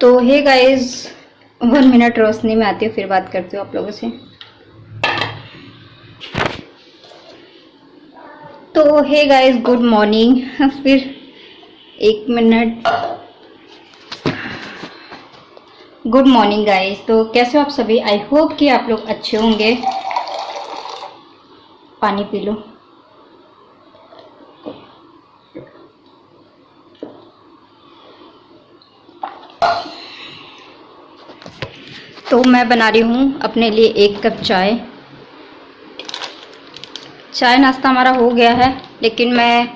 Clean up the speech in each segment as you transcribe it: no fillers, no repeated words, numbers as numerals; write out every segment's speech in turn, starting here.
तो hey guys, 1 minute रोशनी में आती हूँ, फिर बात करती हूँ आप लोगों से। तो हे गाइस, गुड मॉर्निंग। फिर 1 मिनट। Good morning guys. तो कैसे हो आप सभी? आई होप कि आप लोग अच्छे होंगे। पानी पी लो। तो मैं बना रही हूँ अपने लिए 1 कप चाय। चाय नाश्ता हमारा हो गया है, लेकिन मैं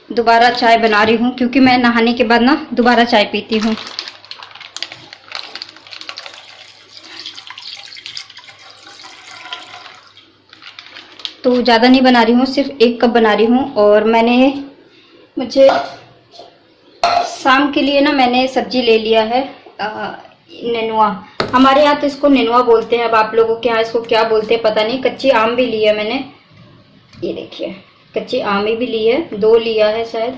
दोबारा चाय बना रही हूँ क्योंकि मैं नहाने के बाद ना दोबारा चाय पीती हूँ। तो ज़्यादा नहीं बना रही हूँ, सिर्फ 1 कप बना रही हूँ। और मुझे शाम के लिए ना मैंने सब्जी ले लिया है, नेनुआ। हमारे यहाँ तो इसको नेनुआ बोलते हैं, अब आप लोगों के यहाँ इसको क्या बोलते हैं पता नहीं। कच्ची आम भी ली है मैंने, ये देखिए कच्ची आम भी ली है, 2 लिया है शायद,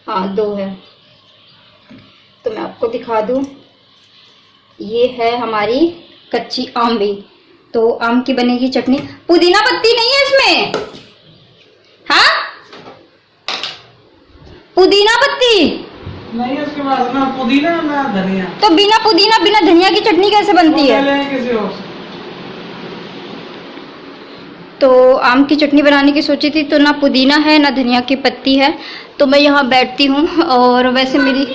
हाँ 2 है। तो मैं आपको दिखा दूँ, ये है हमारी कच्ची आम भी। तो आम की बनेगी चटनी। पुदीना पत्ती नहीं है इसमें, हाँ पुदीना पत्ती नहीं है उसके पास, ना पुदीना ना धनिया। तो बिना पुदीना बिना धनिया की चटनी कैसे बनती है? किसी और से। तो आम की चटनी बनाने की सोची थी, तो ना पुदीना है ना धनिया की पत्ती है। तो मैं यहाँ बैठती हूँ। और वैसे मेरी,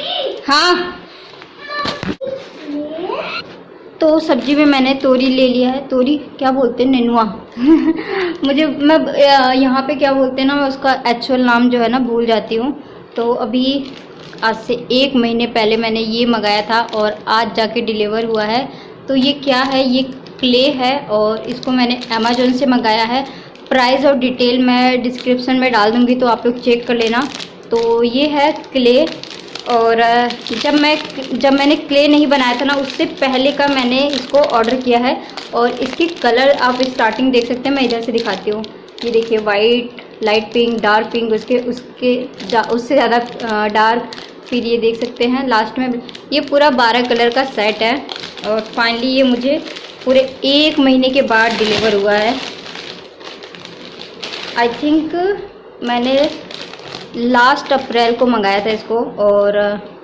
हाँ तो सब्जी में मैंने तोरी ले लिया है। तोरी क्या बोलते हैं? नेनुआ। मैं यहाँ पे क्या बोलते हैं ना, मैं उसका एक्चुअल नाम जो है ना भूल जाती हूँ। तो अभी आज से 1 महीने पहले मैंने ये मंगाया था और आज जाके डिलीवर हुआ है। तो ये क्या है? ये क्ले है और इसको मैंने अमेज़न से मंगाया है। प्राइस और डिटेल मैं डिस्क्रिप्शन में डाल दूँगी, तो आप लोग चेक कर लेना। तो ये है क्ले। और जब मैंने क्ले नहीं बनाया था ना, उससे पहले का मैंने इसको ऑर्डर किया है। और इसकी कलर आप स्टार्टिंग देख सकते हैं, मैं इधर से दिखाती हूँ। ये देखिए white, light pink, dark pink, उससे ज़्यादा डार्क। फिर ये देख सकते हैं लास्ट में ये पूरा 12 कलर का सेट है। और फाइनली ये मुझे पूरे 1 महीने के बाद डिलीवर हुआ है। आई थिंक मैंने लास्ट अप्रैल को मंगाया था इसको। और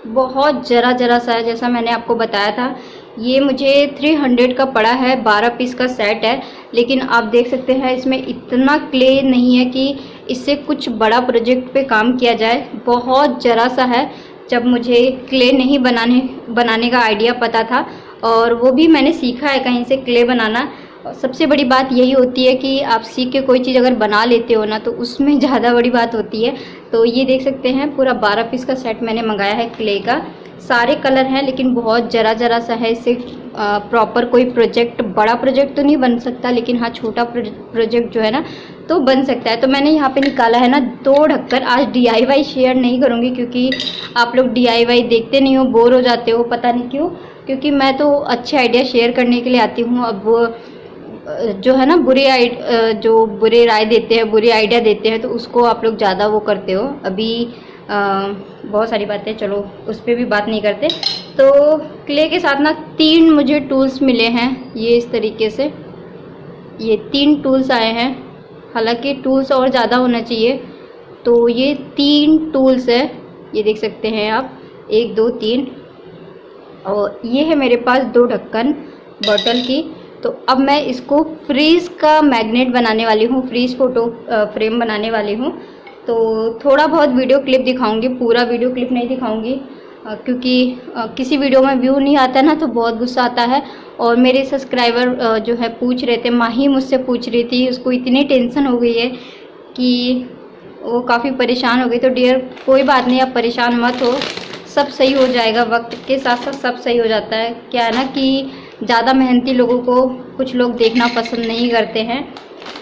बहुत ज़रा सा है, जैसा मैंने आपको बताया था। ये मुझे 300 का पड़ा है, 12 पीस का सेट है। लेकिन आप देख सकते हैं इसमें इतना क्ले नहीं है कि इससे कुछ बड़ा प्रोजेक्ट पे काम किया जाए। बहुत ज़रा सा है। जब मुझे क्ले नहीं बनाने का आइडिया पता था, और वो भी मैंने सीखा है कहीं से क्ले बनाना। सबसे बड़ी बात यही होती है कि आप सीख के कोई चीज़ अगर बना लेते हो ना, तो उसमें ज़्यादा बड़ी बात होती है। तो ये देख सकते हैं पूरा 12 पीस का सेट मैंने मंगाया है क्ले का। सारे कलर हैं, लेकिन बहुत ज़रा सा है। इससे प्रॉपर कोई बड़ा प्रोजेक्ट तो नहीं बन सकता, लेकिन हाँ छोटा प्रोजेक्ट जो है ना तो बन सकता है। तो मैंने यहाँ पे निकाला है ना 2 ढक्कन। आज DIY शेयर नहीं करूँगी क्योंकि आप लोग DIY देखते नहीं हो, बोर हो जाते हो, पता नहीं क्यों। क्योंकि मैं तो अच्छे आइडिया शेयर करने के लिए आती हूँ। अब वो जो है ना जो बुरे राय देते हैं, बुरे आइडिया देते हैं, तो उसको आप लोग ज़्यादा वो करते हो। अभी बहुत सारी बातें, चलो उस पर भी बात नहीं करते। तो क्ले के साथ ना 3 मुझे टूल्स मिले हैं। ये इस तरीके से ये 3 टूल्स आए हैं। हालांकि टूल्स और ज़्यादा होना चाहिए। तो ये 3 टूल्स है, ये देख सकते हैं आप, 1 2 3। और ये है मेरे पास 2 ढक्कन बॉटल की। तो अब मैं इसको फ्रीज़ का मैग्नेट बनाने वाली हूँ, फ्रीज़ फ़ोटो फ्रेम बनाने वाली हूँ। तो थोड़ा बहुत वीडियो क्लिप दिखाऊंगी, पूरा वीडियो क्लिप नहीं दिखाऊंगी क्योंकि किसी वीडियो में व्यू नहीं आता ना तो बहुत गुस्सा आता है। और मेरे सब्सक्राइबर जो है पूछ रहे थे, माही मुझसे पूछ रही थी, उसको इतनी टेंशन हो गई है कि वो काफ़ी परेशान हो गई। तो डियर कोई बात नहीं, आप परेशान मत हो, सब सही हो जाएगा। वक्त के साथ साथ सब सही हो जाता है। क्या है ना कि ज़्यादा मेहनती लोगों को कुछ लोग देखना पसंद नहीं करते हैं।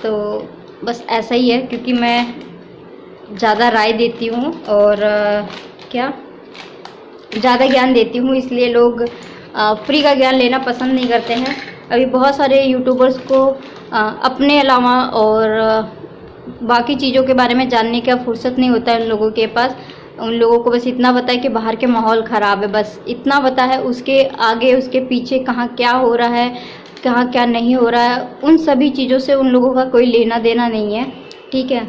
तो बस ऐसा ही है, क्योंकि मैं ज़्यादा राय देती हूँ और ज़्यादा ज्ञान देती हूँ, इसलिए लोग फ्री का ज्ञान लेना पसंद नहीं करते हैं। अभी बहुत सारे यूट्यूबर्स को अपने अलावा और बाकी चीज़ों के बारे में जानने का फुर्सत नहीं होता है उन लोगों के पास। उन लोगों को बस इतना पता है कि बाहर के माहौल ख़राब है, बस इतना पता है। उसके आगे उसके पीछे कहाँ क्या हो रहा है, कहाँ क्या नहीं हो रहा है, उन सभी चीज़ों से उन लोगों का कोई लेना देना नहीं है। ठीक है,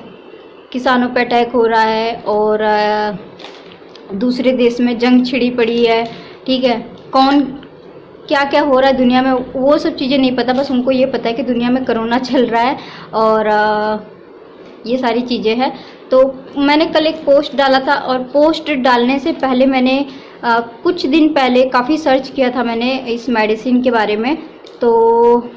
किसानों पे अटैक हो रहा है और दूसरे देश में जंग छिड़ी पड़ी है। ठीक है, कौन क्या क्या हो रहा है दुनिया में वो सब चीज़ें नहीं पता, बस उनको ये पता है कि दुनिया में कोरोना चल रहा है और ये सारी चीज़ें हैं। तो मैंने कल एक पोस्ट डाला था और पोस्ट डालने से पहले मैंने कुछ दिन पहले काफ़ी सर्च किया था मैंने इस मेडिसिन के बारे में। तो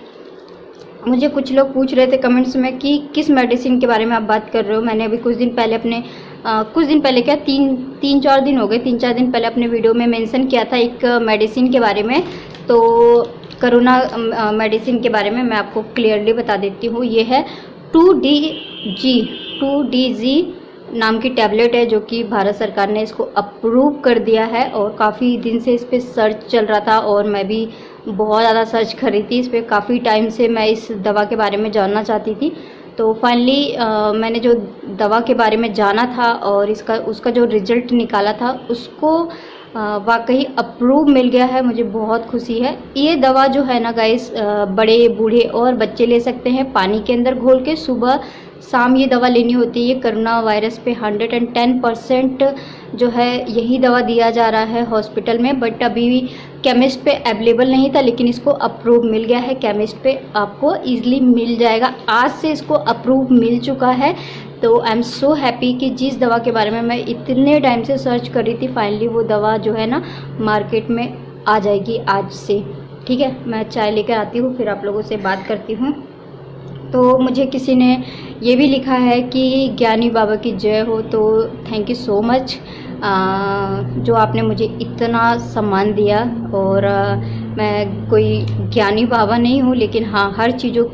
मुझे कुछ लोग पूछ रहे थे कमेंट्स में कि किस मेडिसिन के बारे में आप बात कर रहे हो। मैंने अभी कुछ दिन पहले अपने कुछ दिन पहले क्या 3-4 दिन हो गए, 3-4 दिन पहले अपने वीडियो में मेंशन किया था एक मेडिसिन के बारे में। तो कोरोना मेडिसिन के बारे में मैं आपको क्लियरली बता देती हूँ। ये है 2DG नाम की टैबलेट है, जो कि भारत सरकार ने इसको अप्रूव कर दिया है और काफ़ी दिन से इस पर सर्च चल रहा था और मैं भी बहुत ज़्यादा सर्च कर रही थी इस पर। काफ़ी टाइम से मैं इस दवा के बारे में जानना चाहती थी। तो फाइनली मैंने जो दवा के बारे में जाना था और उसका जो रिज़ल्ट निकाला था उसको वाकई अप्रूव मिल गया है। मुझे बहुत खुशी है। ये दवा जो है ना गाइस, बड़े बूढ़े और बच्चे ले सकते हैं पानी के अंदर घोल के। सुबह शाम ये दवा लेनी होती है। ये कोरोना वायरस पे 110% जो है यही दवा दिया जा रहा है हॉस्पिटल में, बट अभी केमिस्ट पे अवेलेबल नहीं था, लेकिन इसको अप्रूव मिल गया है। केमिस्ट पे आपको ईजिली मिल जाएगा। आज से इसको अप्रूव मिल चुका है। तो आई एम सो हैप्पी कि जिस दवा के बारे में मैं इतने टाइम से सर्च कर रही थी, फाइनली वो दवा जो है ना मार्केट में आ जाएगी आज से। ठीक है, मैं चाय लेकर आती हूँ, फिर आप लोगों से बात करती हूँ। तो मुझे किसी ने ये भी लिखा है कि ज्ञानी बाबा की जय हो। तो थैंक यू सो मच जो आपने मुझे इतना सम्मान दिया। और मैं कोई ज्ञानी बाबा नहीं हूँ, लेकिन हाँ, हर चीज़ों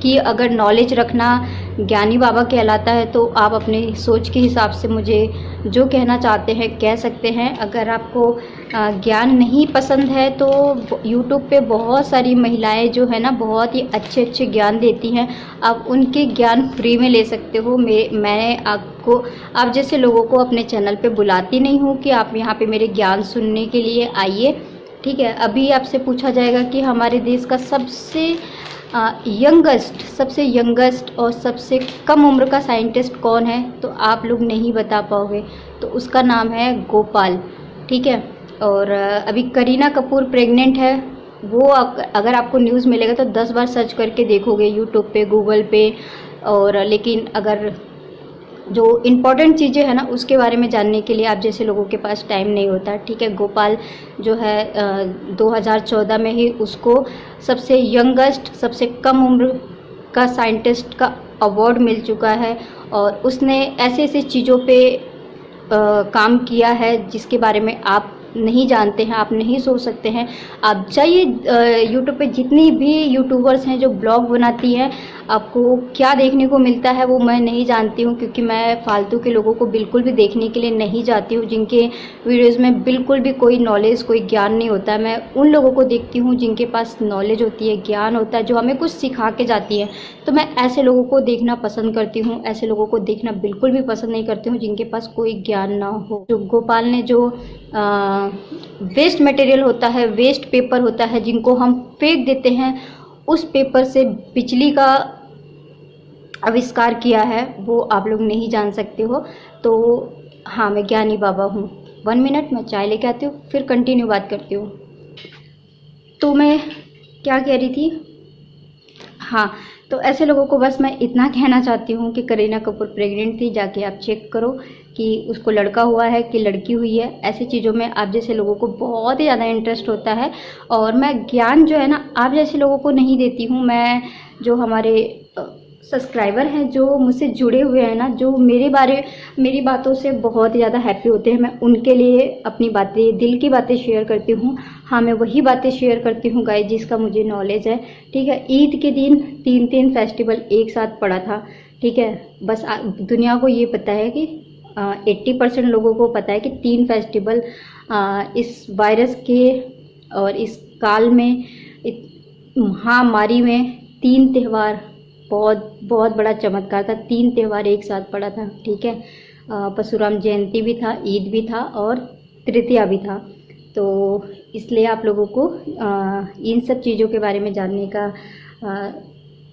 की अगर नॉलेज रखना ज्ञानी बाबा कहलाता है। तो आप अपनी सोच के हिसाब से मुझे जो कहना चाहते हैं कह सकते हैं। अगर आपको ज्ञान नहीं पसंद है तो यूट्यूब पे बहुत सारी महिलाएं जो है ना बहुत ही अच्छे अच्छे ज्ञान देती हैं, आप उनके ज्ञान फ्री में ले सकते हो। मैं आपको आप जैसे लोगों को अपने चैनल पे बुलाती नहीं हूँ कि आप यहाँ पे मेरे ज्ञान सुनने के लिए आइए। ठीक है, अभी आपसे पूछा जाएगा कि हमारे देश का सबसे यंगेस्ट और सबसे कम उम्र का साइंटिस्ट कौन है, तो आप लोग नहीं बता पाओगे। तो उसका नाम है गोपाल। ठीक है, और अभी करीना कपूर प्रेग्नेंट है। वो अगर आपको न्यूज़ मिलेगा तो 10 बार सर्च करके देखोगे यूट्यूब पे, गूगल पे। और लेकिन अगर जो इम्पॉर्टेंट चीज़ें हैं ना उसके बारे में जानने के लिए आप जैसे लोगों के पास टाइम नहीं होता। ठीक है, गोपाल जो है 2014 में ही उसको सबसे यंगेस्ट, सबसे कम उम्र का साइंटिस्ट का अवार्ड मिल चुका है। और उसने ऐसे ऐसे चीज़ों पे काम किया है जिसके बारे में आप नहीं जानते हैं, आप नहीं सोच सकते हैं। आप जाइए यूट्यूब पे, जितनी भी यूट्यूबर्स हैं जो ब्लॉग बनाती हैं, आपको क्या देखने को मिलता है वो मैं नहीं जानती हूँ, क्योंकि मैं फालतू के लोगों को बिल्कुल भी देखने के लिए नहीं जाती हूँ जिनके वीडियोज़ में बिल्कुल भी कोई नॉलेज, कोई ज्ञान नहीं होता है। मैं उन लोगों को देखती हूँ जिनके पास नॉलेज होती है, ज्ञान होता है, जो हमें कुछ सिखा के जाती है। तो मैं ऐसे लोगों को देखना पसंद करती हूँ। ऐसे लोगों को देखना बिल्कुल भी पसंद नहीं करती हूँ जिनके पास कोई ज्ञान ना हो। जो गोपाल ने जो वेस्ट मटेरियल होता है, वेस्ट पेपर होता है जिनको हम फेंक देते हैं, उस पेपर से बिजली का आविष्कार किया है, वो आप लोग नहीं जान सकते हो। तो हाँ, मैं ज्ञानी बाबा हूँ। 1 मिनट, मैं चाय लेके आती हूँ, फिर कंटिन्यू बात करती हूँ। तो मैं क्या कह रही थी? हाँ, तो ऐसे लोगों को बस मैं इतना कहना चाहती हूँ कि करीना कपूर प्रेग्नेंट थी, जाके आप चेक करो कि उसको लड़का हुआ है कि लड़की हुई है। ऐसी चीज़ों में आप जैसे लोगों को बहुत ही ज़्यादा इंटरेस्ट होता है। और मैं ज्ञान जो है ना आप जैसे लोगों को नहीं देती हूँ। मैं जो हमारे सब्सक्राइबर हैं, जो मुझसे जुड़े हुए हैं ना, जो मेरी बातों से बहुत ही ज़्यादा हैप्पी होते हैं, मैं उनके लिए अपनी बातें, दिल की बातें शेयर करती हूँ। हाँ, मैं वही बातें शेयर करती हूँ गाइस जिसका मुझे नॉलेज है। ठीक है, ईद के दिन 3 फेस्टिवल एक साथ पड़ा था। ठीक है, बस दुनिया को ये पता है कि 80% लोगों को पता है कि 3 फेस्टिवल इस वायरस के और इस काल में, महामारी में 3 त्यौहार बहुत बड़ा चमत्कार था। 3 त्यौहार एक साथ पड़ा था। ठीक है, परशुराम जयंती भी था, ईद भी था और तृतीया भी था। तो इसलिए आप लोगों को इन सब चीज़ों के बारे में जानने का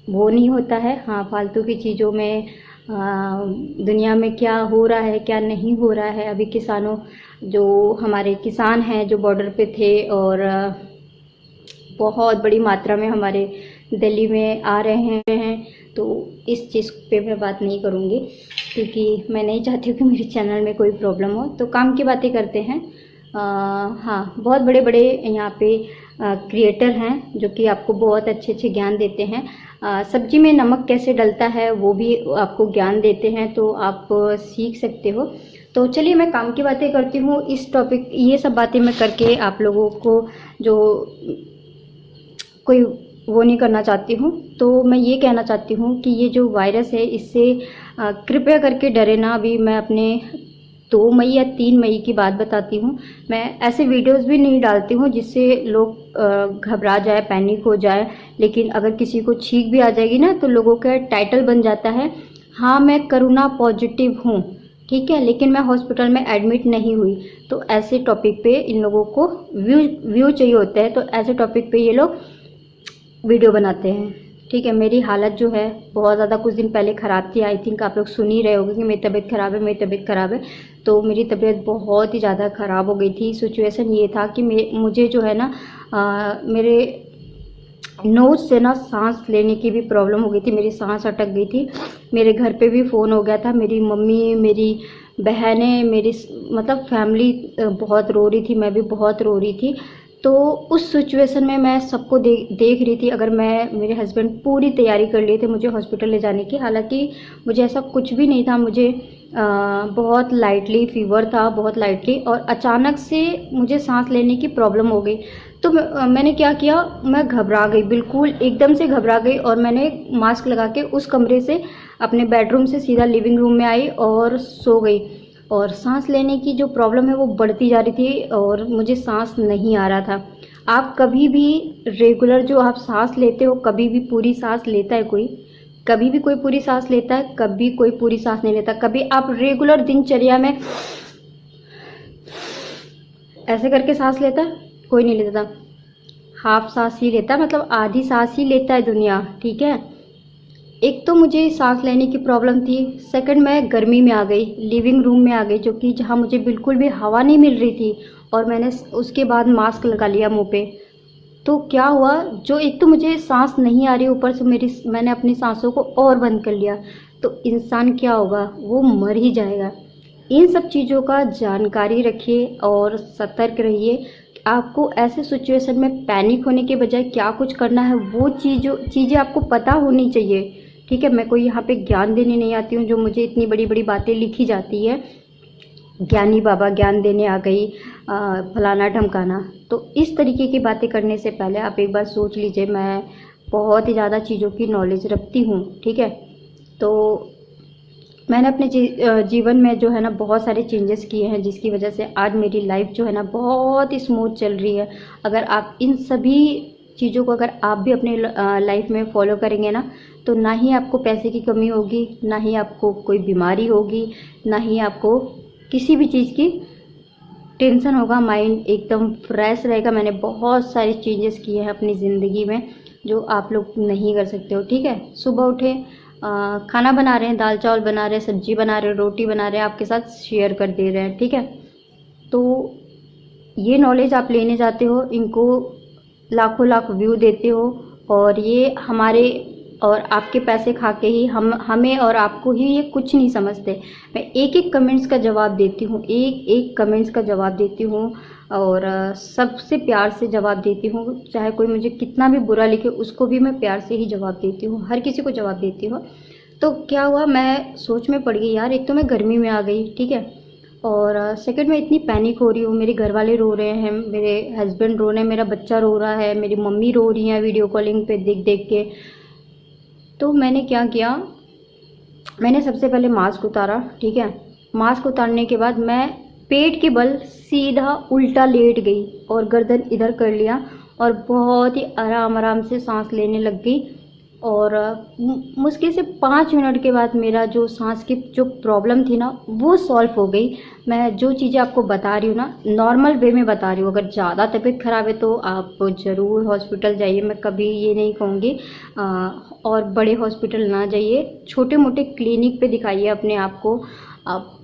वो नहीं होता है। हाँ, फालतू की चीज़ों में दुनिया में क्या हो रहा है क्या नहीं हो रहा है। अभी किसानों, जो हमारे किसान हैं जो बॉर्डर पे थे और बहुत बड़ी मात्रा में हमारे दिल्ली में आ रहे हैं, तो इस चीज़ पे मैं बात नहीं करूँगी क्योंकि मैं नहीं चाहती हूँ कि मेरे चैनल में कोई प्रॉब्लम हो। तो काम की बातें करते हैं। हाँ, बहुत बड़े बड़े यहाँ पे क्रिएटर हैं जो कि आपको बहुत अच्छे अच्छे ज्ञान देते हैं। सब्जी में नमक कैसे डलता है वो भी आपको ज्ञान देते हैं, तो आप सीख सकते हो। तो चलिए मैं काम की बातें करती हूँ। इस टॉपिक, ये सब बातें मैं करके आप लोगों को जो कोई वो नहीं करना चाहती हूँ। तो मैं ये कहना चाहती हूँ कि ये जो वायरस है इससे कृपया करके डरे ना। अभी मैं अपने 2 मई या 3 मई की बात बताती हूँ। मैं ऐसे वीडियोस भी नहीं डालती हूँ जिससे लोग घबरा जाए, पैनिक हो जाए। लेकिन अगर किसी को छींक भी आ जाएगी ना तो लोगों का टाइटल बन जाता है, हाँ मैं कोरोना पॉजिटिव हूँ, ठीक है, लेकिन मैं हॉस्पिटल में एडमिट नहीं हुई। तो ऐसे टॉपिक पे इन लोगों को व्यू चाहिए होता है, तो ऐसे टॉपिक पे ये लोग वीडियो बनाते हैं, ठीक है। मेरी हालत जो है बहुत ज़्यादा कुछ दिन पहले ख़राब थी। आई थिंक आप लोग सुन ही रहे होंगे कि मेरी तबीयत ख़राब है, मेरी तबीयत ख़राब है। तो मेरी तबीयत बहुत ही ज़्यादा ख़राब हो गई थी। सिचुएशन ये था कि मुझे जो है ना मेरे नोज़ से ना सांस लेने की भी प्रॉब्लम हो गई थी, मेरी सांस अटक गई थी। मेरे घर पे भी फ़ोन हो गया था, मेरी मम्मी, मेरी बहनें, मेरी मतलब फैमिली बहुत रो रही थी, मैं भी बहुत रो रही थी। तो उस सिचुएशन में मैं सबको देख रही थी। अगर मेरे हस्बैंड पूरी तैयारी कर लिए थे मुझे हॉस्पिटल ले जाने की, हालांकि मुझे ऐसा कुछ भी नहीं था। मुझे बहुत लाइटली फीवर था, बहुत लाइटली, और अचानक से मुझे सांस लेने की प्रॉब्लम हो गई। तो मैंने क्या किया, मैं घबरा गई, बिल्कुल एकदम से घबरा गई, और मैंने मास्क लगा के उस कमरे से अपने बेडरूम से सीधा लिविंग रूम में आई और सो गई। और सांस लेने की जो प्रॉब्लम है वो बढ़ती जा रही थी और मुझे सांस नहीं आ रहा था। आप कभी भी रेगुलर जो आप सांस लेते हो, कभी भी पूरी सांस लेता है कोई? कभी भी कोई पूरी सांस लेता है? कभी कोई पूरी सांस नहीं लेता। कभी आप रेगुलर दिनचर्या में ऐसे करके सांस लेता है? कोई नहीं लेता। हाफ सांस ही लेता, मतलब आधी सांस ही लेता है दुनिया, ठीक है। एक तो मुझे सांस लेने की प्रॉब्लम थी, सेकंड मैं गर्मी में आ गई, लिविंग रूम में आ गई, जो कि जहाँ मुझे बिल्कुल भी हवा नहीं मिल रही थी, और मैंने उसके बाद मास्क लगा लिया मुंह पे। तो क्या हुआ, जो एक तो मुझे सांस नहीं आ रही, ऊपर से मैंने अपनी सांसों को और बंद कर लिया, तो इंसान क्या होगा, वो मर ही जाएगा। इन सब चीज़ों का जानकारी रखिए और सतर्क रहिए। आपको ऐसे सिचुएशन में पैनिक होने के बजाय क्या कुछ करना है वो चीज़ें आपको पता होनी चाहिए, ठीक है। मैं कोई यहाँ पे ज्ञान देने नहीं आती हूँ, जो मुझे इतनी बड़ी बड़ी बातें लिखी जाती है, ज्ञानी बाबा ज्ञान देने आ गई, फलाना ढमकाना। तो इस तरीके की बातें करने से पहले आप एक बार सोच लीजिए। मैं बहुत ही ज़्यादा चीज़ों की नॉलेज रखती हूँ, ठीक है। तो मैंने अपने जीवन में जो है ना बहुत सारे चेंजेस किए हैं, जिसकी वजह से आज मेरी लाइफ जो है ना बहुत ही स्मूथ चल रही है। अगर आप इन सभी चीज़ों को अगर आप भी अपने लाइफ में फॉलो करेंगे ना, तो ना ही आपको पैसे की कमी होगी, ना ही आपको कोई बीमारी होगी, ना ही आपको किसी भी चीज़ की टेंशन होगा। माइंड एकदम फ्रेश रहेगा। मैंने बहुत सारे चेंजेस किए हैं अपनी ज़िंदगी में जो आप लोग नहीं कर सकते हो, ठीक है। सुबह उठे, खाना बना रहे हैं, दाल चावल बना रहे हैं, सब्जी बना रहे हैं, रोटी बना रहे हैं, आपके साथ शेयर कर दे रहे हैं, ठीक है। तो ये नॉलेज आप लेने जाते हो, इनको लाखों लाख व्यू देते हो, और ये हमारे और आपके पैसे खा के ही हमें और आपको ही ये कुछ नहीं समझते। मैं एक एक कमेंट्स का जवाब देती हूँ, एक एक कमेंट्स का जवाब देती हूँ, और सबसे प्यार से जवाब देती हूँ। चाहे कोई मुझे कितना भी बुरा लिखे, उसको भी मैं प्यार से ही जवाब देती हूँ, हर किसी को जवाब देती हूँ। तो क्या हुआ, मैं सोच में पड़ गई यार। एक तो मैं गर्मी में आ गई, ठीक है, और सेकंड में इतनी पैनिक हो रही हूँ। मेरे घर वाले रो रहे हैं, मेरे हस्बैंड रो रहे हैं, मेरा बच्चा रो रहा है, मेरी मम्मी रो रही है वीडियो कॉलिंग पे देख देख के। तो मैंने क्या किया, मैंने सबसे पहले मास्क उतारा, ठीक है। मास्क उतारने के बाद मैं पेट के बल सीधा उल्टा लेट गई और गर्दन इधर कर लिया और बहुत ही आराम आराम से सांस लेने लग गई। और मुश्किल से 5 मिनट के बाद मेरा जो सांस की जो प्रॉब्लम थी ना वो सॉल्व हो गई। मैं जो चीज़ें आपको बता रही हूँ ना नॉर्मल वे में बता रही हूँ। अगर ज़्यादा तबीयत ख़राब है तो आप ज़रूर हॉस्पिटल जाइए। मैं कभी ये नहीं कहूँगी और बड़े हॉस्पिटल ना जाइए, छोटे मोटे क्लिनिक पे दिखाइए अपने आप को, आप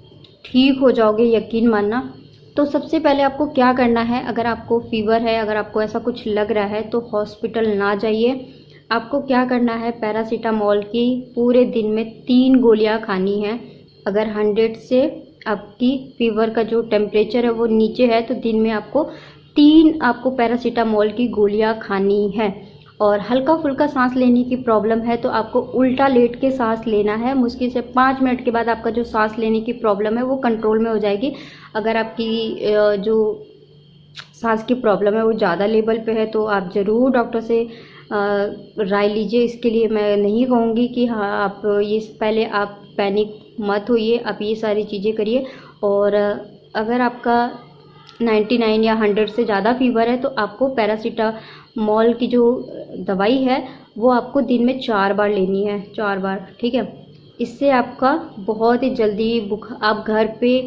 ठीक हो जाओगे, यकीन मानना। तो सबसे पहले आपको क्या करना है, अगर आपको फीवर है, अगर आपको ऐसा कुछ लग रहा है तो हॉस्पिटल ना जाइए। आपको क्या करना है, पैरासीटामोल की पूरे दिन में 3 गोलियां खानी हैं। अगर 100 से आपकी फीवर का जो टेम्परेचर है वो नीचे है तो दिन में आपको 3 आपको पैरासीटामोल की गोलियां खानी है। और हल्का फुल्का सांस लेने की प्रॉब्लम है तो आपको उल्टा लेट के सांस लेना है। मुश्किल से 5 मिनट के बाद आपका जो सांस लेने की प्रॉब्लम है वो कंट्रोल में हो जाएगी। अगर आपकी जो सांस की प्रॉब्लम है वो ज़्यादा लेवल पे है तो आप ज़रूर डॉक्टर से राय लीजिए। इसके लिए मैं नहीं कहूँगी कि हाँ आप ये पहले आप पैनिक मत होइए, आप ये सारी चीज़ें करिए। और अगर आपका 99 या 100 से ज़्यादा फीवर है तो आपको पैरासीटामोल की जो दवाई है वो आपको दिन में 4 बार लेनी है, 4 बार, ठीक है। इससे आपका बहुत ही जल्दी आप घर पे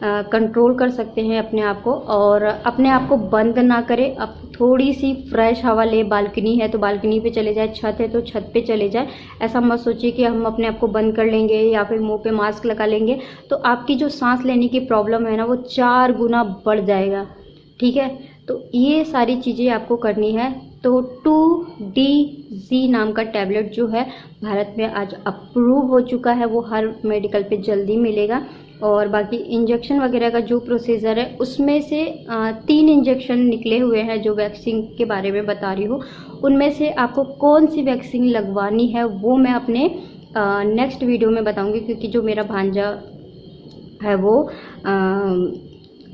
कंट्रोल कर सकते हैं अपने आप को। और अपने आप को बंद ना करें, आप थोड़ी सी फ्रेश हवा ले, बालकनी है तो बालकनी पे चले जाए, छत है तो छत पे चले जाए। ऐसा मत सोचिए कि हम अपने आप को बंद कर लेंगे या फिर मुंह पे मास्क लगा लेंगे तो आपकी जो सांस लेने की प्रॉब्लम है ना वो 4 गुना बढ़ जाएगा, ठीक है। तो ये सारी चीज़ें आपको करनी है। तो 2DZ नाम का टैबलेट जो है भारत में आज अप्रूव हो चुका है, वो हर मेडिकल पे जल्दी मिलेगा। और बाकी इंजेक्शन वगैरह का जो प्रोसीजर है उसमें से 3 इंजेक्शन निकले हुए हैं जो वैक्सीन के बारे में बता रही हूँ। उनमें से आपको कौन सी वैक्सीन लगवानी है वो मैं अपने नेक्स्ट वीडियो में बताऊँगी, क्योंकि जो मेरा भांजा है वो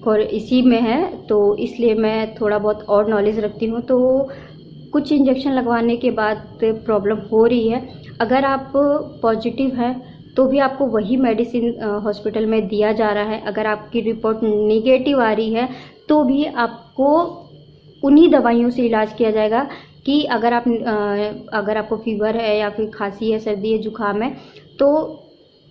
और इसी में है तो इसलिए मैं थोड़ा बहुत और नॉलेज रखती हूँ। तो कुछ इंजेक्शन लगवाने के बाद प्रॉब्लम हो रही है, अगर आप पॉजिटिव है तो भी आपको वही मेडिसिन हॉस्पिटल में दिया जा रहा है। अगर आपकी रिपोर्ट नेगेटिव आ रही है तो भी आपको उन्हीं दवाइयों से इलाज किया जाएगा कि अगर आपको फीवर है या फिर खांसी है, सर्दी है, जुकाम है तो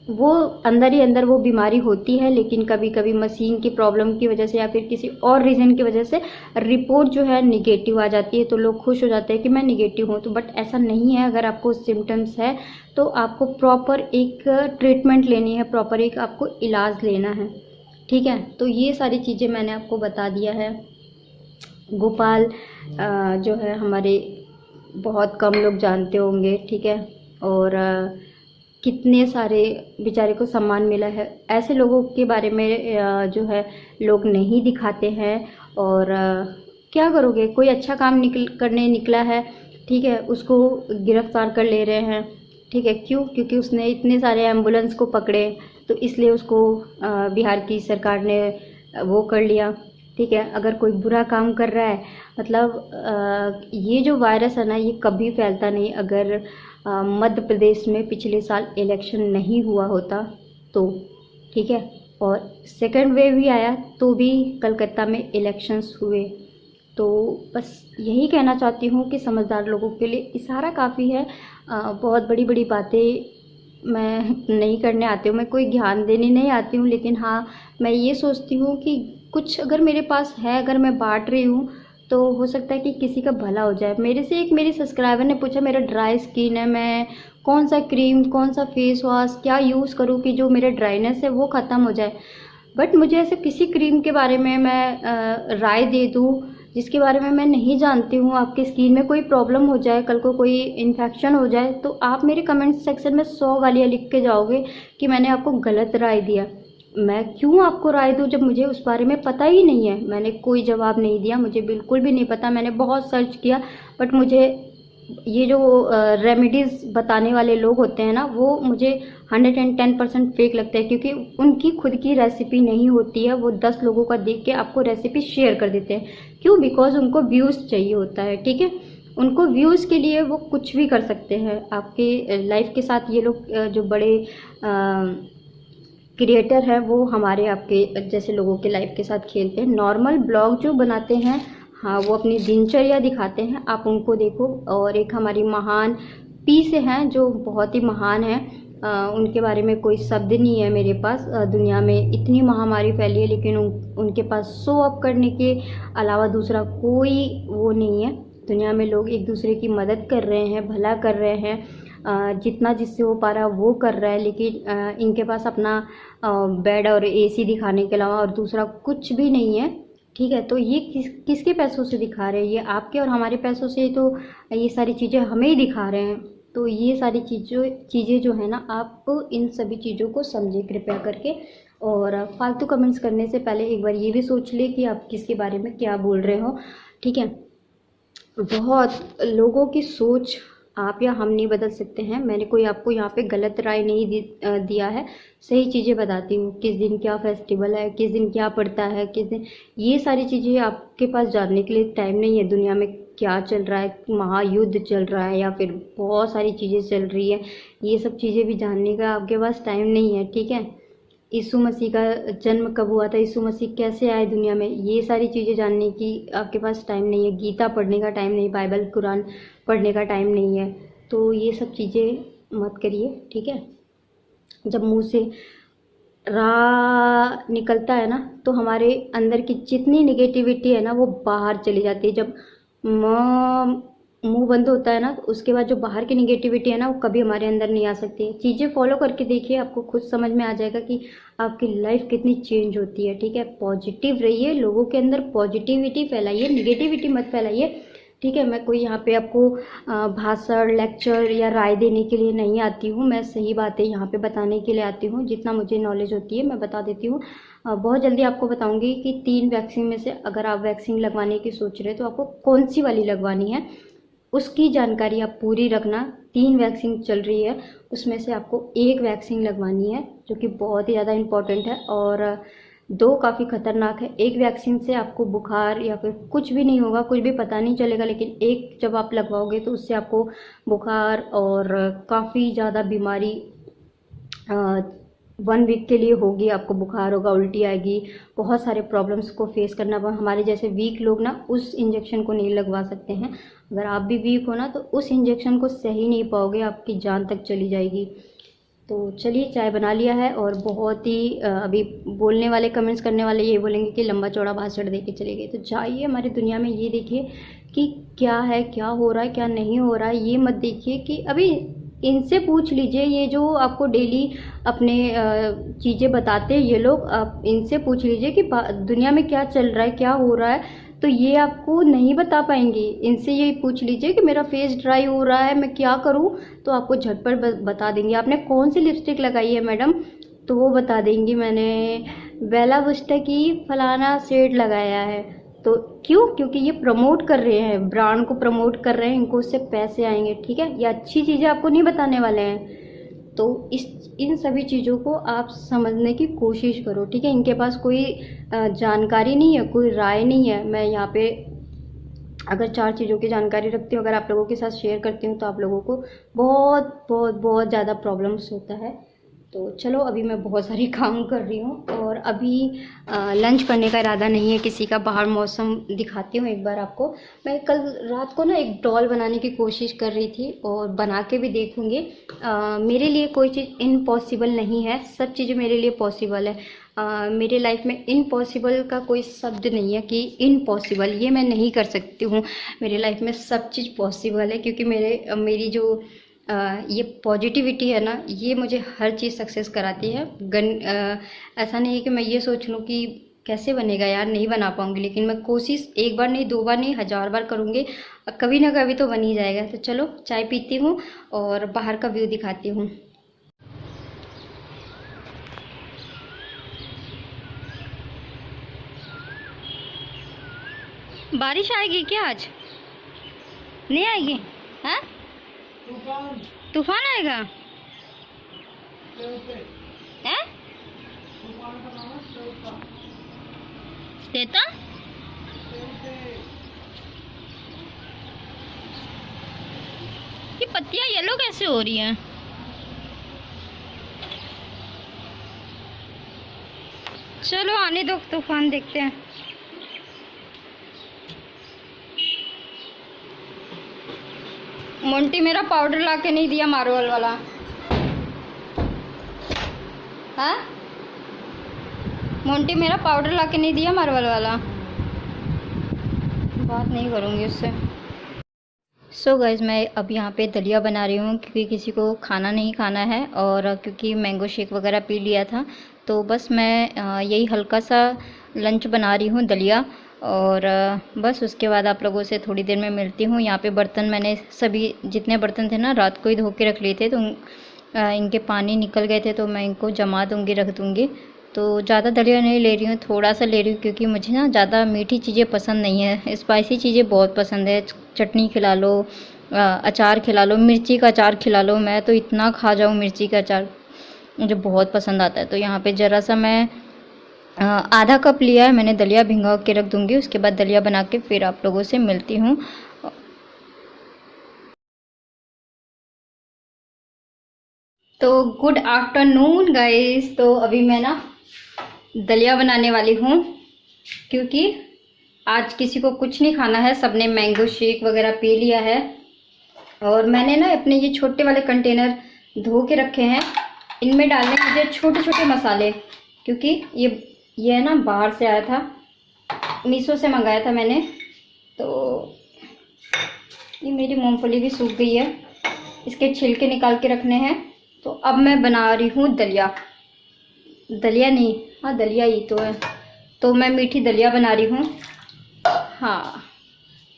वो अंदर ही अंदर वो बीमारी होती है, लेकिन कभी कभी मशीन की प्रॉब्लम की वजह से या फिर किसी और रीज़न की वजह से रिपोर्ट जो है निगेटिव आ जाती है तो लोग खुश हो जाते हैं कि मैं निगेटिव हूँ। तो बट ऐसा नहीं है। अगर आपको सिम्टम्स है तो आपको प्रॉपर एक ट्रीटमेंट लेनी है, प्रॉपर एक आपको इलाज लेना है, ठीक है। तो ये सारी चीज़ें मैंने आपको बता दिया है। गोपाल जो है हमारे बहुत कम लोग जानते होंगे, ठीक है। और कितने सारे बेचारे को सम्मान मिला है, ऐसे लोगों के बारे में जो है लोग नहीं दिखाते हैं। और क्या करोगे, कोई अच्छा काम करने निकला है, ठीक है, उसको गिरफ्तार कर ले रहे हैं, ठीक है। क्यों? क्योंकि उसने इतने सारे एम्बुलेंस को पकड़े तो इसलिए उसको बिहार की सरकार ने वो कर लिया, ठीक है। अगर कोई बुरा काम कर रहा है, मतलब ये जो वायरस है ना ये कभी फैलता नहीं अगर मध्य प्रदेश में पिछले साल इलेक्शन नहीं हुआ होता तो, ठीक है। और सेकंड वेव भी आया तो भी कलकत्ता में इलेक्शंस हुए। तो बस यही कहना चाहती हूँ कि समझदार लोगों के लिए इशारा काफ़ी है। बहुत बड़ी बड़ी बातें मैं नहीं करने आती हूँ, मैं कोई ज्ञान देने नहीं आती हूँ, लेकिन हाँ मैं ये सोचती हूँ कि कुछ अगर मेरे पास है, अगर मैं बांट रही हूँ तो हो सकता है कि किसी का भला हो जाए। मेरे से एक मेरी सब्सक्राइबर ने पूछा मेरा ड्राई स्किन है, मैं कौन सा क्रीम, कौन सा फेस वॉश क्या यूज़ करूँ कि जो मेरा ड्राइनेस है वो ख़त्म हो जाए। बट मुझे ऐसे किसी क्रीम के बारे में मैं राय दे दूँ जिसके बारे में मैं नहीं जानती हूँ। आपकी स्किन में कोई प्रॉब्लम हो जाए, कल को कोई इन्फेक्शन हो जाए तो आप मेरे कमेंट सेक्शन में 100 गालियाँ लिख के जाओगे कि मैंने आपको गलत राय दिया। मैं क्यों आपको राय दूँ जब मुझे उस बारे में पता ही नहीं है। मैंने कोई जवाब नहीं दिया, मुझे बिल्कुल भी नहीं पता। मैंने बहुत सर्च किया बट मुझे ये जो रेमेडीज़ बताने वाले लोग होते हैं ना वो मुझे 110% फेक लगता है, क्योंकि उनकी खुद की रेसिपी नहीं होती है। वो 10 लोगों का देख के आपको रेसिपी शेयर कर देते हैं। क्यों? बिकॉज उनको व्यूज़ चाहिए होता है, ठीक है। उनको व्यूज़ के लिए वो कुछ भी कर सकते हैं। आपके लाइफ के साथ ये लोग जो बड़े क्रिएटर हैं वो हमारे आपके जैसे लोगों के लाइफ के साथ खेलते हैं। नॉर्मल ब्लॉग जो बनाते हैं, हाँ, वो अपनी दिनचर्या दिखाते हैं, आप उनको देखो। और एक हमारी महान पी से हैं जो बहुत ही महान हैं। उनके बारे में कोई शब्द नहीं है मेरे पास। दुनिया में इतनी महामारी फैली है लेकिन उनके पास शो अप करने के अलावा दूसरा कोई वो नहीं है। दुनिया में लोग एक दूसरे की मदद कर रहे हैं, भला कर रहे हैं, जितना जिससे हो पा रहा है वो कर रहा है, लेकिन इनके पास अपना बेड और एसी दिखाने के अलावा और दूसरा कुछ भी नहीं है। ठीक है, तो ये किसके पैसों से दिखा रहे हैं? ये आपके और हमारे पैसों से। तो ये सारी चीज़ें हमें ही दिखा रहे हैं। तो ये सारी चीज़ें जो है ना, आप इन सभी चीज़ों को समझें कृपया करके। और फालतू कमेंट्स करने से पहले एक बार ये भी सोच ले कि आप किसके बारे में क्या बोल रहे हो। ठीक है, बहुत लोगों की सोच आप या हम नहीं बदल सकते हैं। मैंने कोई आपको यहाँ पे गलत राय नहीं दिया है, सही चीज़ें बताती हूँ। किस दिन क्या फेस्टिवल है, किस दिन क्या पड़ता है, किस दिन, ये सारी चीज़ें आपके पास जानने के लिए टाइम नहीं है। दुनिया में क्या चल रहा है, महायुद्ध चल रहा है या फिर बहुत सारी चीज़ें चल रही है, ये सब चीज़ें भी जानने का आपके पास टाइम नहीं है। ठीक है, यीशु मसीह का जन्म कब हुआ था, यीशु मसीह कैसे आए दुनिया में, ये सारी चीज़ें जानने की आपके पास टाइम नहीं है। गीता पढ़ने का टाइम नहीं, बाइबल कुरान पढ़ने का टाइम नहीं है। तो ये सब चीज़ें मत करिए। ठीक है, जब मुंह से रा निकलता है ना तो हमारे अंदर की जितनी निगेटिविटी है ना वो बाहर चली जाती है। जब मुंह बंद होता है ना तो उसके बाद जो बाहर की निगेटिविटी है ना वो कभी हमारे अंदर नहीं आ सकती है। चीज़ें फॉलो करके देखिए, आपको खुद समझ में आ जाएगा कि आपकी लाइफ कितनी चेंज होती है। ठीक है, पॉजिटिव रहिए, लोगों के अंदर पॉजिटिविटी फैलाइए, निगेटिविटी मत फैलाइए। ठीक है, मैं कोई यहाँ पे आपको भाषण, लेक्चर या राय देने के लिए नहीं आती हूँ। मैं सही बातें यहाँ पे बताने के लिए आती हूँ। जितना मुझे नॉलेज होती है मैं बता देती हूँ। बहुत जल्दी आपको बताऊँगी कि 3 वैक्सीन में से अगर आप वैक्सीन लगवाने की सोच रहे हैं तो आपको कौन सी वाली लगवानी है, उसकी जानकारी आप पूरी रखना। 3 वैक्सीन चल रही है, उसमें से आपको 1 वैक्सीन लगवानी है जो कि बहुत ही ज़्यादा इम्पॉर्टेंट है, और 2 काफ़ी ख़तरनाक है। 1 वैक्सीन से आपको बुखार या फिर कुछ भी नहीं होगा, कुछ भी पता नहीं चलेगा, लेकिन 1 जब आप लगवाओगे तो उससे आपको बुखार और काफ़ी ज़्यादा बीमारी 1 वीक के लिए होगी। आपको बुखार होगा, उल्टी आएगी, बहुत सारे प्रॉब्लम्स को फेस करना पड़ा। हमारे जैसे वीक लोग ना उस इंजेक्शन को नहीं लगवा सकते हैं। अगर आप भी वीक हो ना तो उस इंजेक्शन को सही नहीं पाओगे, आपकी जान तक चली जाएगी। तो चलिए, चाय बना लिया है और बहुत ही अभी बोलने वाले, कमेंट्स करने वाले ये बोलेंगे कि लंबा चौड़ा भाषण दे के चले गए। तो जाइए हमारी दुनिया में ये देखिए कि क्या है, क्या हो रहा है, क्या नहीं हो रहा है। ये मत देखिए कि अभी इनसे पूछ लीजिए, ये जो आपको डेली अपने चीज़ें बताते हैं ये लोग, आप इनसे पूछ लीजिए कि दुनिया में क्या चल रहा है, क्या हो रहा है, तो ये आपको नहीं बता पाएंगे। इनसे ये पूछ लीजिए कि मेरा फेस ड्राई हो रहा है, मैं क्या करूं, तो आपको झटपट बता देंगे। आपने कौन सी लिपस्टिक लगाई है मैडम, तो वो बता देंगी मैंने बेला विस्टा की फलाना शेड लगाया है। तो क्यों? क्योंकि ये प्रमोट कर रहे हैं, ब्रांड को प्रमोट कर रहे हैं, इनको उससे पैसे आएंगे। ठीक है, ये अच्छी चीज़ें आपको नहीं बताने वाले हैं। तो इन सभी चीज़ों को आप समझने की कोशिश करो। ठीक है, इनके पास कोई जानकारी नहीं है, कोई राय नहीं है। मैं यहाँ पे अगर 4 चीज़ों की जानकारी रखती हूँ, अगर आप लोगों के साथ शेयर करती हूँ तो आप लोगों को बहुत बहुत बहुत ज़्यादा प्रॉब्लम्स होता है। तो चलो, अभी मैं बहुत सारी काम कर रही हूँ और अभी लंच करने का इरादा नहीं है किसी का। बाहर मौसम दिखाती हूँ एक बार आपको। मैं कल रात को ना एक डॉल बनाने की कोशिश कर रही थी और बना के भी देखूँगी। मेरे लिए कोई चीज़ इम्पॉसिबल नहीं है, सब चीज़ें मेरे लिए पॉसिबल है। मेरे लाइफ में इम्पॉसिबल का कोई शब्द नहीं है कि इम्पॉसिबल ये मैं नहीं कर सकती हूँ। मेरे लाइफ में सब चीज़ पॉसिबल है, क्योंकि मेरी जो ये पॉजिटिविटी है ना, ये मुझे हर चीज़ सक्सेस कराती है। ऐसा नहीं है कि मैं ये सोच लूँ कि कैसे बनेगा यार, नहीं बना पाऊँगी, लेकिन मैं कोशिश 1 बार नहीं, 2 बार नहीं, 1000 बार करूँगी, कभी ना कभी तो बन ही जाएगा। तो चलो, चाय पीती हूँ और बाहर का व्यू दिखाती हूँ। बारिश आएगी क्या आज? नहीं आएगी? हाँ, तूफान आएगा? है? देता? ये पत्तियां येलो कैसे हो रही हैं? चलो आने दो, तूफान देखते हैं। मोंटी मेरा पाउडर ला के नहीं दिया मार्वल वाला। हाँ मोंटी मेरा पाउडर ला के नहीं दिया मार्वल वाला। बात नहीं करूँगी उससे। सो गाइज़ मैं अब यहाँ पे दलिया बना रही हूँ क्योंकि किसी को खाना नहीं खाना है और क्योंकि मैंगो शेक वगैरह पी लिया था तो बस मैं यही हल्का सा लंच बना रही हूँ दलिया। और बस उसके बाद आप लोगों से थोड़ी देर में मिलती हूँ। यहाँ पे बर्तन मैंने सभी जितने बर्तन थे ना रात को ही धो के रख लिए थे तो इनके पानी निकल गए थे तो मैं इनको जमा दूँगी, रख दूँगी। तो ज़्यादा दलिया नहीं ले रही हूँ, थोड़ा सा ले रही हूँ क्योंकि मुझे ना ज़्यादा मीठी चीज़ें पसंद नहीं है, स्पाइसी चीज़ें बहुत पसंद है। चटनी खिला लो, अचार खिला लो, मिर्ची का अचार खिला लो, मैं तो इतना खा जाऊँ मिर्ची का अचार, मुझे बहुत पसंद आता है। तो यहाँ पे ज़रा सा मैं आधा कप लिया है मैंने दलिया, भिंगा के रख दूँगी। उसके बाद दलिया बना के फिर आप लोगों से मिलती हूँ। तो गुड आफ्टरनून गाइस। तो अभी मैं ना दलिया बनाने वाली हूँ क्योंकि आज किसी को कुछ नहीं खाना है, सबने मैंगो शेक वगैरह पी लिया है। और मैंने ना अपने ये छोटे वाले कंटेनर धो के रखे हैं, इनमें डालने मुझे छोटे छोटे मसाले, क्योंकि ये ना बाहर से आया था, मीशो से मंगाया था मैंने। तो ये मेरी मूंगफली भी सूख गई है, इसके छिलके निकाल के रखने हैं। तो अब मैं बना रही हूँ दलिया, दलिया नहीं, हाँ दलिया ही तो है। तो मैं मीठी दलिया बना रही हूँ। हाँ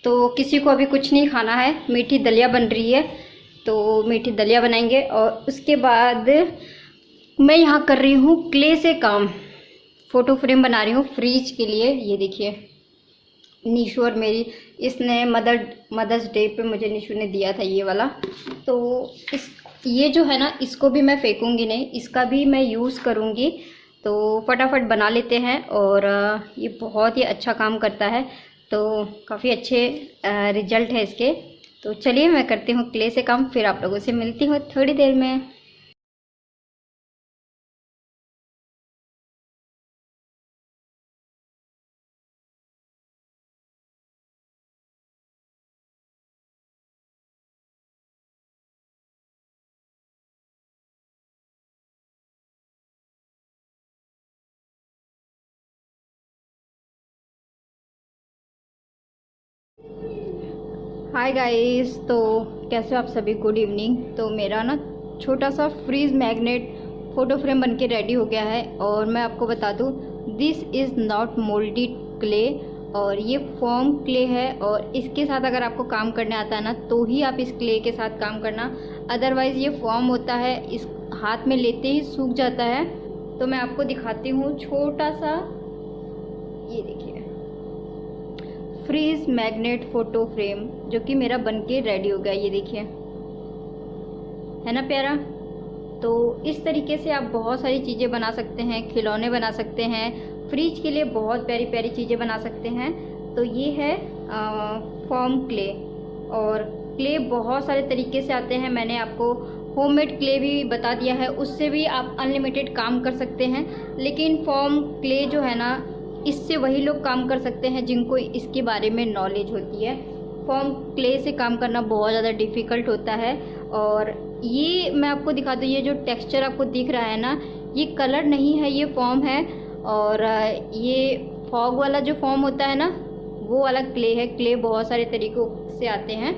तो किसी को अभी कुछ नहीं खाना है, मीठी दलिया बन रही है तो मीठी दलिया बनाएंगे। और उसके बाद मैं यहाँ कर रही हूँ क्ले से काम, फ़ोटो फ्रेम बना रही हूँ फ्रिज के लिए। ये देखिए निशु और मेरी, इसने मदर्स डे पे मुझे निशु ने दिया था ये वाला। तो ये जो है ना इसको भी मैं फेंकूंगी नहीं, इसका भी मैं यूज़ करूँगी। तो फटाफट बना लेते हैं। और ये बहुत ही अच्छा काम करता है, तो काफ़ी अच्छे रिजल्ट है इसके। तो चलिए मैं करती हूँ क्ले से काम, फिर आप लोगों से मिलती हूँ थोड़ी देर में। हाय गाइस, तो कैसे हो आप सभी, गुड इवनिंग। तो मेरा ना छोटा सा फ्रीज मैग्नेट फ़ोटो फ्रेम बन के रेडी हो गया है। और मैं आपको बता दूं, this is not moulded clay, और ये फॉर्म क्ले है। और इसके साथ अगर आपको काम करने आता है ना तो ही आप इस क्ले के साथ काम करना, अदरवाइज़ ये फॉर्म होता है, इस हाथ में लेते ही सूख जाता है। तो मैं आपको दिखाती हूँ छोटा सा, ये देखिए फ्रीज मैग्नेट फ़ोटो फ्रेम जो कि मेरा बन के रेडी हो गया। ये देखिए, है ना प्यारा। तो इस तरीके से आप बहुत सारी चीज़ें बना सकते हैं, खिलौने बना सकते हैं, फ्रिज के लिए बहुत प्यारी प्यारी चीज़ें बना सकते हैं। तो ये है फॉर्म क्ले। और क्ले बहुत सारे तरीके से आते हैं, मैंने आपको होममेड क्ले भी बता दिया है, उससे भी आप अनलिमिटेड काम कर सकते हैं। लेकिन फॉर्म क्ले जो है ना, इससे वही लोग काम कर सकते हैं जिनको इसके बारे में नॉलेज होती है। फॉर्म क्ले से काम करना बहुत ज़्यादा डिफ़िकल्ट होता है। और ये मैं आपको दिखा दूँ, ये जो टेक्सचर आपको दिख रहा है ना, ये कलर नहीं है, ये फॉर्म है। और ये फॉग वाला जो फॉर्म होता है ना, वो वाला क्ले है। क्ले बहुत सारे तरीक़ों से आते हैं।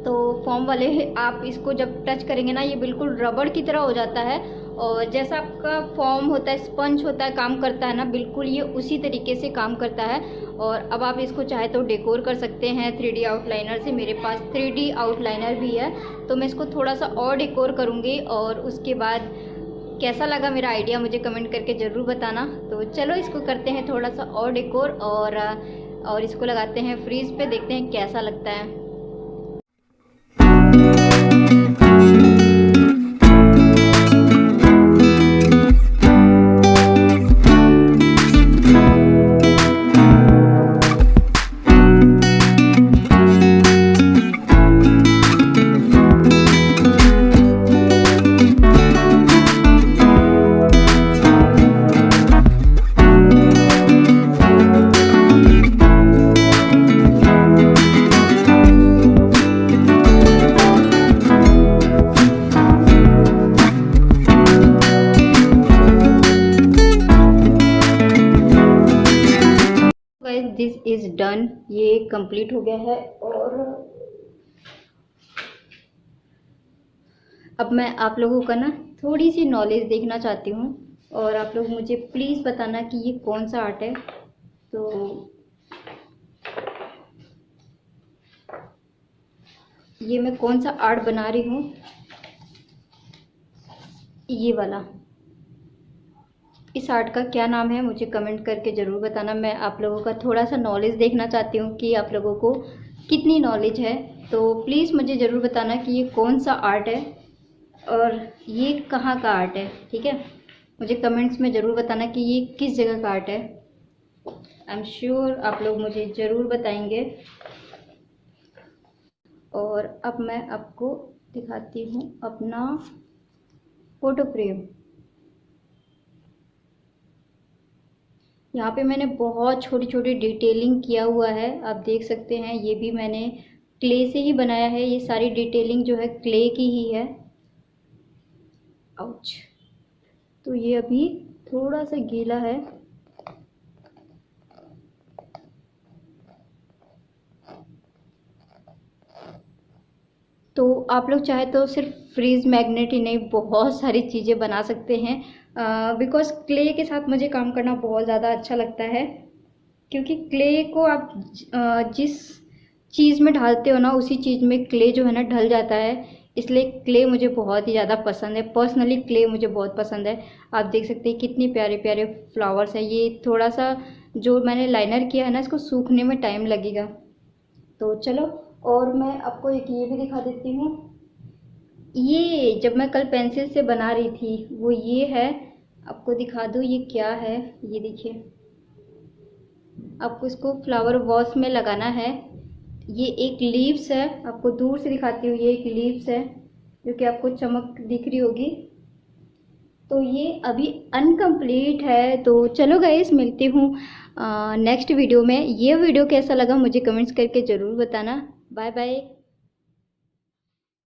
तो फॉर्म वाले आप इसको जब टच करेंगे ना, ये बिल्कुल रबड़ की तरह हो जाता है। और जैसा आपका फॉर्म होता है, स्पंज होता है, काम करता है ना, बिल्कुल ये उसी तरीके से काम करता है। और अब आप इसको चाहे तो डेकोर कर सकते हैं 3D आउटलाइनर से। मेरे पास 3D आउटलाइनर भी है, तो मैं इसको थोड़ा सा और डेकोर करूँगी। और उसके बाद कैसा लगा मेरा आइडिया मुझे कमेंट करके ज़रूर बताना। तो चलो इसको करते हैं थोड़ा सा और डेकोर, और इसको लगाते हैं फ्रीज पे, देखते हैं कैसा लगता है। कंप्लीट हो गया है। और अब मैं आप लोगों का ना थोड़ी सी नॉलेज देखना चाहती हूँ, और आप लोग मुझे प्लीज़ बताना कि ये कौन सा आर्ट है। तो ये मैं कौन सा आर्ट बना रही हूँ, ये वाला। इस आर्ट का क्या नाम है मुझे कमेंट करके ज़रूर बताना। मैं आप लोगों का थोड़ा सा नॉलेज देखना चाहती हूँ कि आप लोगों को कितनी नॉलेज है। तो प्लीज़ मुझे ज़रूर बताना कि ये कौन सा आर्ट है और ये कहाँ का आर्ट है, ठीक है। मुझे कमेंट्स में ज़रूर बताना कि ये किस जगह का आर्ट है। आई एम श्योर आप लोग मुझे ज़रूर बताएंगे। और अब मैं आपको दिखाती हूँ अपना फ़ोटो फ्रेम। यहाँ पे मैंने बहुत छोटी छोटी डिटेलिंग किया हुआ है, आप देख सकते हैं। ये भी मैंने क्ले से ही बनाया है, ये सारी डिटेलिंग जो है क्ले की ही है। आउच। तो ये अभी थोड़ा सा गीला है, तो आप लोग चाहे तो सिर्फ फ्रीज मैग्नेट ही नहीं, बहुत सारी चीज़ें बना सकते हैं। बिकॉज क्ले के साथ मुझे काम करना बहुत ज़्यादा अच्छा लगता है, क्योंकि क्ले को आप जिस चीज़ में ढालते हो ना, उसी चीज़ में क्ले जो है ना ढल जाता है। इसलिए क्ले मुझे बहुत ही ज़्यादा पसंद है। पर्सनली क्ले मुझे बहुत पसंद है। आप देख सकते हैं कितने प्यारे प्यारे फ्लावर्स हैं। ये थोड़ा सा जो मैंने लाइनर किया है ना, इसको सूखने में टाइम लगेगा। तो चलो, और मैं आपको एक ये भी दिखा देती हूँ। ये जब मैं कल पेंसिल से बना रही थी वो ये है, आपको दिखा दूँ ये क्या है। ये देखिए, आपको इसको फ्लावर वॉश में लगाना है। ये एक लीव्स है, आपको दूर से दिखाती हूँ। ये एक लीव्स है जो कि आपको चमक दिख रही होगी। तो ये अभी अनकम्प्लीट है। तो चलो गाइस, मिलती हूँ नेक्स्ट वीडियो में। ये वीडियो कैसा लगा मुझे कमेंट्स करके ज़रूर बताना। Bye bye.